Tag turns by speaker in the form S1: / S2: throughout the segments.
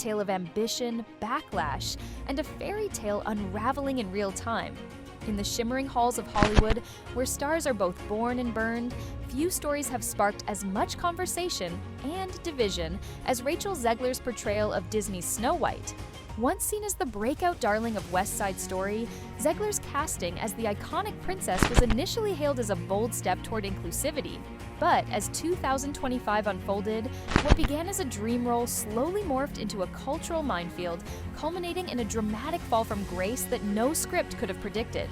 S1: tale of ambition, backlash, and a fairy tale unraveling in real time. In the shimmering halls of Hollywood, where stars are both born and burned, few stories have sparked as much conversation and division as Rachel Zegler's portrayal of Disney's Snow White. Once seen as the breakout darling of West Side Story, Zegler's casting as the iconic princess was initially hailed as a bold step toward inclusivity. But as 2025 unfolded, what began as a dream role slowly morphed into a cultural minefield, culminating in a dramatic fall from grace that no script could have predicted.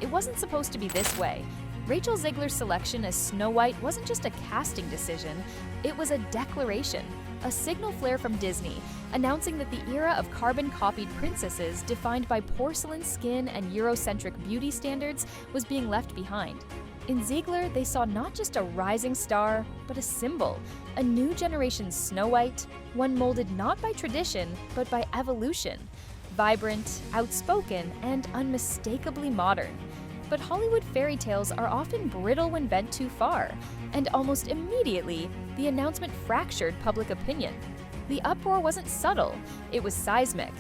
S1: It wasn't supposed to be this way. Rachel Zegler's selection as Snow White wasn't just a casting decision, it was a declaration, a signal flare from Disney, announcing that the era of carbon-copied princesses defined by porcelain skin and Eurocentric beauty standards was being left behind. In Zegler, they saw not just a rising star, but a symbol, a new generation Snow White, one molded not by tradition, but by evolution, vibrant, outspoken, and unmistakably modern. But Hollywood fairy tales are often brittle when bent too far, and almost immediately, the announcement fractured public opinion. The uproar wasn't subtle, it was seismic.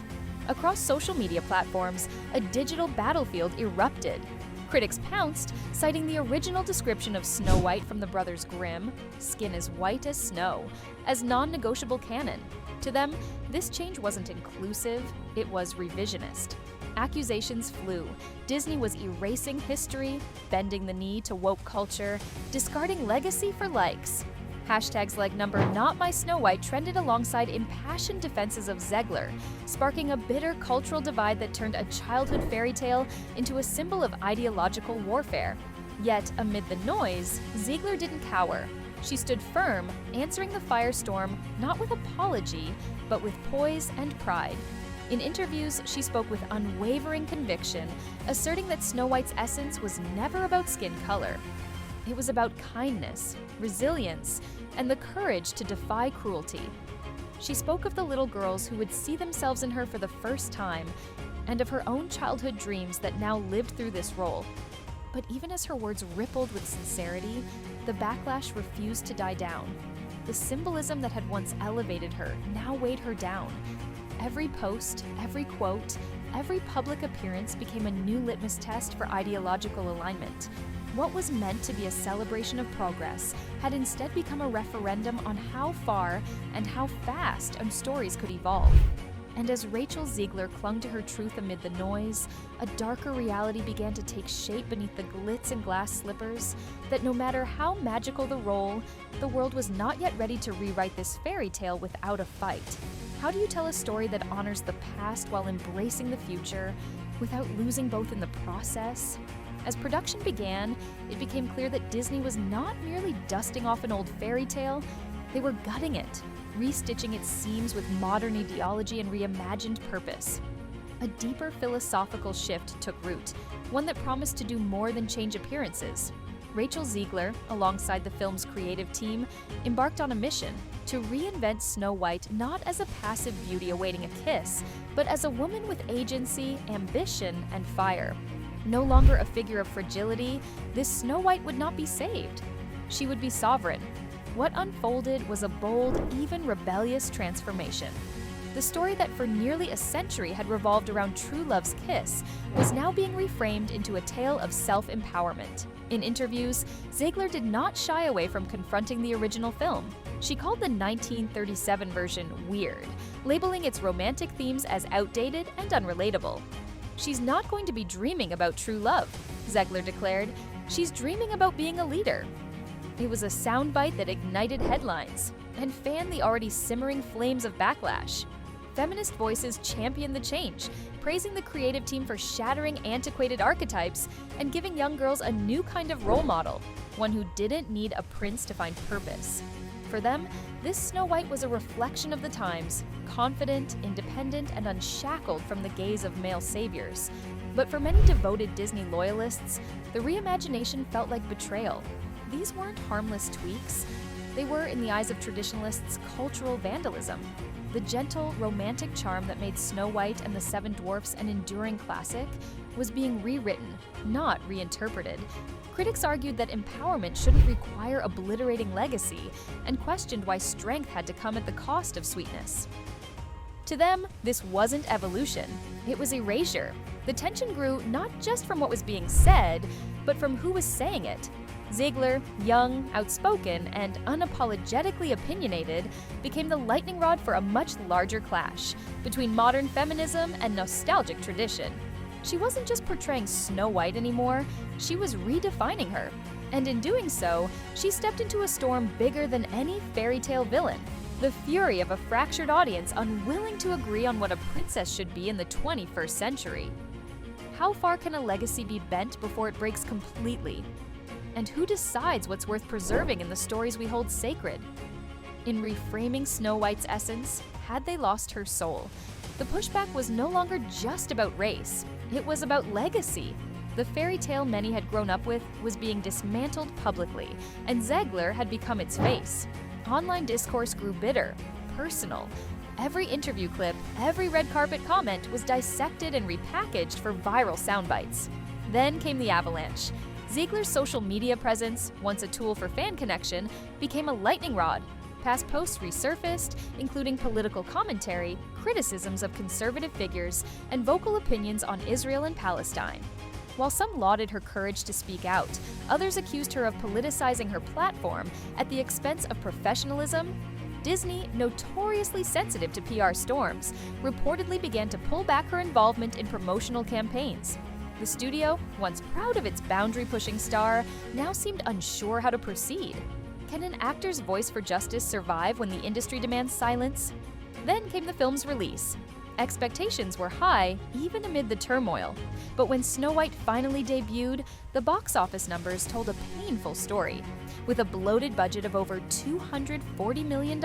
S1: Across social media platforms, a digital battlefield erupted. Critics pounced, citing the original description of Snow White from the Brothers Grimm, skin as white as snow, as non-negotiable canon. To them, this change wasn't inclusive, it was revisionist. Accusations flew. Disney was erasing history, bending the knee to woke culture, discarding legacy for likes. Hashtags like #NotMySnowWhite trended alongside impassioned defenses of Zegler, sparking a bitter cultural divide that turned a childhood fairy tale into a symbol of ideological warfare. Yet, amid the noise, Zegler didn't cower. She stood firm, answering the firestorm not with apology, but with poise and pride. In interviews, she spoke with unwavering conviction, asserting that Snow White's essence was never about skin color. It was about kindness, resilience, and the courage to defy cruelty. She spoke of the little girls who would see themselves in her for the first time, and of her own childhood dreams that now lived through this role. But even as her words rippled with sincerity, the backlash refused to die down. The symbolism that had once elevated her now weighed her down. Every post, every quote, every public appearance became a new litmus test for ideological alignment. What was meant to be a celebration of progress had instead become a referendum on how far and how fast stories could evolve. And as Rachel Zegler clung to her truth amid the noise, a darker reality began to take shape beneath the glitz and glass slippers, that no matter how magical the role, the world was not yet ready to rewrite this fairy tale without a fight. How do you tell a story that honors the past while embracing the future, without losing both in the process? As production began, it became clear that Disney was not merely dusting off an old fairy tale, they were gutting it, restitching its seams with modern ideology and reimagined purpose. A deeper philosophical shift took root, one that promised to do more than change appearances. Rachel Zegler, alongside the film's creative team, embarked on a mission to reinvent Snow White not as a passive beauty awaiting a kiss, but as a woman with agency, ambition, and fire. No longer a figure of fragility, this Snow White would not be saved. She would be sovereign. What unfolded was a bold, even rebellious transformation. The story that for nearly a century had revolved around true love's kiss was now being reframed into a tale of self-empowerment. In interviews, Zegler did not shy away from confronting the original film. She called the 1937 version weird, labeling its romantic themes as outdated and unrelatable. She's not going to be dreaming about true love, Zegler declared. She's dreaming about being a leader. It was a soundbite that ignited headlines and fanned the already simmering flames of backlash. Feminist voices championed the change, praising the creative team for shattering antiquated archetypes and giving young girls a new kind of role model, one who didn't need a prince to find purpose. For them, this Snow White was a reflection of the times, confident, independent, and unshackled from the gaze of male saviors. But for many devoted Disney loyalists, the reimagination felt like betrayal. These weren't harmless tweaks. They were, in the eyes of traditionalists, cultural vandalism. The gentle, romantic charm that made Snow White and the Seven Dwarfs an enduring classic was being rewritten, not reinterpreted. Critics argued that empowerment shouldn't require obliterating legacy, and questioned why strength had to come at the cost of sweetness. To them, this wasn't evolution, it was erasure. The tension grew not just from what was being said, but from who was saying it. Zegler, young, outspoken, and unapologetically opinionated, became the lightning rod for a much larger clash between modern feminism and nostalgic tradition. She wasn't just portraying Snow White anymore, she was redefining her. And in doing so, she stepped into a storm bigger than any fairy tale villain. The fury of a fractured audience unwilling to agree on what a princess should be in the 21st century. How far can a legacy be bent before it breaks completely? And who decides what's worth preserving in the stories we hold sacred? In reframing Snow White's essence, had they lost her soul? The pushback was no longer just about race, it was about legacy. The fairy tale many had grown up with was being dismantled publicly, and Zegler had become its face. Online discourse grew bitter, personal. Every interview clip, every red carpet comment was dissected and repackaged for viral soundbites. Then came the avalanche. Zegler's social media presence, once a tool for fan connection, became a lightning rod. Past posts resurfaced, including political commentary, criticisms of conservative figures, and vocal opinions on Israel and Palestine. While some lauded her courage to speak out, others accused her of politicizing her platform at the expense of professionalism. Disney, notoriously sensitive to PR storms, reportedly began to pull back her involvement in promotional campaigns. The studio, once proud of its boundary-pushing star, now seemed unsure how to proceed. Can an actor's voice for justice survive when the industry demands silence? Then came the film's release. Expectations were high, even amid the turmoil. But when Snow White finally debuted, the box office numbers told a painful story. With a bloated budget of over $240 million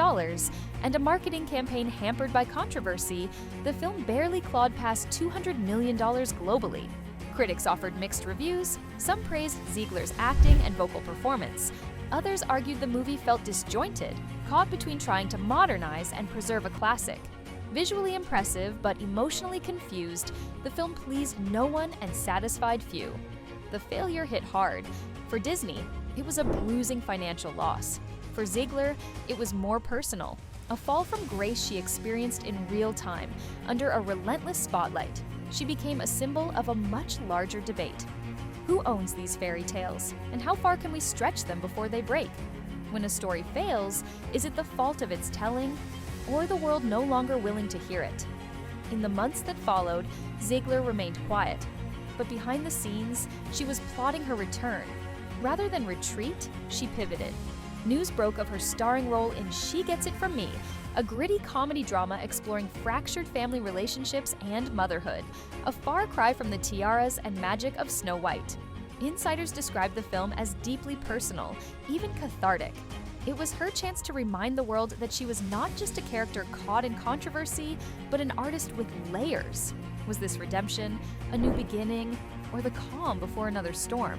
S1: and a marketing campaign hampered by controversy, the film barely clawed past $200 million globally. Critics offered mixed reviews. Some praised Zegler's acting and vocal performance. Others argued the movie felt disjointed, caught between trying to modernize and preserve a classic. Visually impressive but emotionally confused, the film pleased no one and satisfied few. The failure hit hard. For Disney, it was a bruising financial loss. For Zegler, it was more personal, a fall from grace she experienced in real time, under a relentless spotlight. She became a symbol of a much larger debate. Who owns these fairy tales, and how far can we stretch them before they break? When a story fails, is it the fault of its telling, or the world no longer willing to hear it? In the months that followed, Zegler remained quiet, but behind the scenes, she was plotting her return. Rather than retreat, she pivoted. News broke of her starring role in She Gets It From Me, a gritty comedy drama exploring fractured family relationships and motherhood, a far cry from the tiaras and magic of Snow White. Insiders described the film as deeply personal, even cathartic. It was her chance to remind the world that she was not just a character caught in controversy, but an artist with layers. Was this redemption, a new beginning, or the calm before another storm?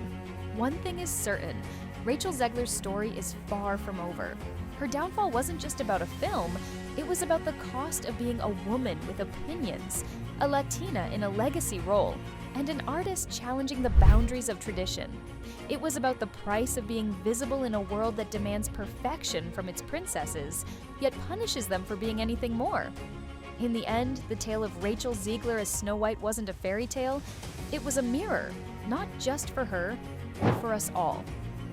S1: One thing is certain, Rachel Zegler's story is far from over. Her downfall wasn't just about a film, it was about the cost of being a woman with opinions, a Latina in a legacy role, and an artist challenging the boundaries of tradition. It was about the price of being visible in a world that demands perfection from its princesses, yet punishes them for being anything more. In the end, the tale of Rachel Zegler as Snow White wasn't a fairy tale, it was a mirror, not just for her, but for us all.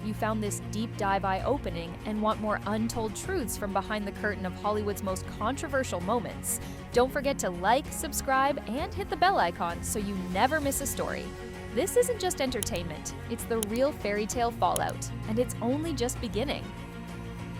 S1: You found this deep dive eye-opening and want more untold truths from behind the curtain of Hollywood's most controversial moments. Don't forget to like, subscribe, and hit the bell icon so you never miss a story. This isn't just entertainment, it's the real fairy tale fallout, and it's only just beginning.